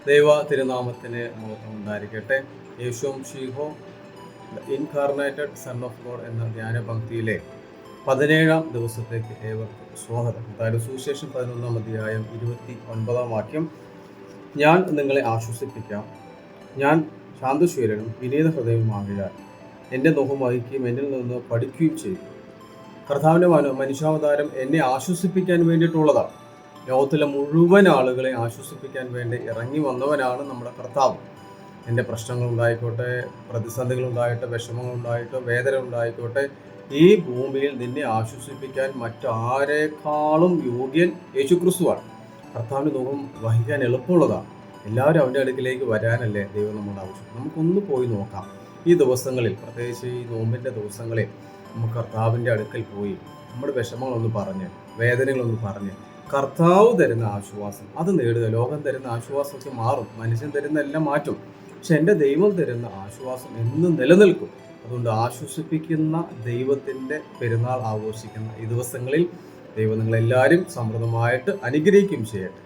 ദൈവ തിരുനാമത്തിന് മഹത്വം ഉണ്ടായിരിക്കട്ടെ. യേശുവും ഷീഹോ the incarnated son of God എന്ന ധ്യാന പങ്ക്തിയിലെ 17-ാം ദിവസത്തേക്ക് ഏവർക്കും സ്വാഗതം. അതായത് സുവിശേഷം 11-ാം അധ്യായം 29-ാം വാക്യം. ഞാൻ നിങ്ങളെ ആശ്വസിപ്പിക്കാം, ഞാൻ ശാന്തശീലനും വിനീത ഹൃദയവുമാകിയാൽ എൻ്റെ നോഹം വഹിക്കുകയും എന്നിൽ നിന്ന് പഠിക്കുകയും ചെയ്യും. കർത്താവിൻ്റെ മനുഷ്യാവതാരം എന്നെ ആശ്വസിപ്പിക്കാൻ വേണ്ടിയിട്ടുള്ളതാണ്. ലോകത്തിലെ മുഴുവൻ ആളുകളെ ആശ്വസിപ്പിക്കാൻ വേണ്ടി ഇറങ്ങി വന്നവനാണ് നമ്മുടെ കർത്താവ്. എൻ്റെ പ്രശ്നങ്ങൾ ഉണ്ടായിക്കോട്ടെ, പ്രതിസന്ധികൾ ഉണ്ടായിട്ട്, വിഷമങ്ങൾ ഉണ്ടായിട്ട്, വേദന ഉണ്ടായിക്കോട്ടെ, ഈ ഭൂമിയിൽ നിന്നെ ആശ്വസിപ്പിക്കാൻ മറ്റാരേക്കാളും യോഗ്യൻ യേശുക്രിസ്തുവാണ്. കർത്താവിൻ്റെ മുഖം വഹിക്കാൻ എളുപ്പമുള്ളതാണ്. എല്ലാവരും അവൻ്റെ അടുക്കിലേക്ക് വരാനല്ലേ ദൈവം നമ്മുടെ ആവശ്യം. നമുക്കൊന്ന് പോയി നോക്കാം. ഈ ദിവസങ്ങളിൽ, പ്രത്യേകിച്ച് ഈ നോമ്പിൻ്റെ ദിവസങ്ങളിൽ, നമുക്ക് കർത്താവിൻ്റെ അടുക്കൽ പോയി നമ്മുടെ വിഷമങ്ങളൊന്ന് പറഞ്ഞ്, വേദനകളൊന്ന് പറഞ്ഞ്, കർത്താവ് തരുന്ന ആശ്വാസം അത് നേടുക. ലോകം തരുന്ന ആശ്വാസമൊക്കെ മാറും, മനുഷ്യൻ തരുന്ന എല്ലാം മാറ്റും. പക്ഷെ എൻ്റെ ദൈവം തരുന്ന ആശ്വാസം എന്നും നിലനിൽക്കും. അതുകൊണ്ട് ആശ്വസിപ്പിക്കുന്ന ദൈവത്തിൻ്റെ പെരുന്നാൾ ആഘോഷിക്കുന്ന ഈ ദിവസങ്ങളിൽ ദൈവം നിങ്ങളെല്ലാവരും സമൃദ്ധമായിട്ട് അനുഗ്രഹിക്കുകയും ചെയ്യട്ടെ.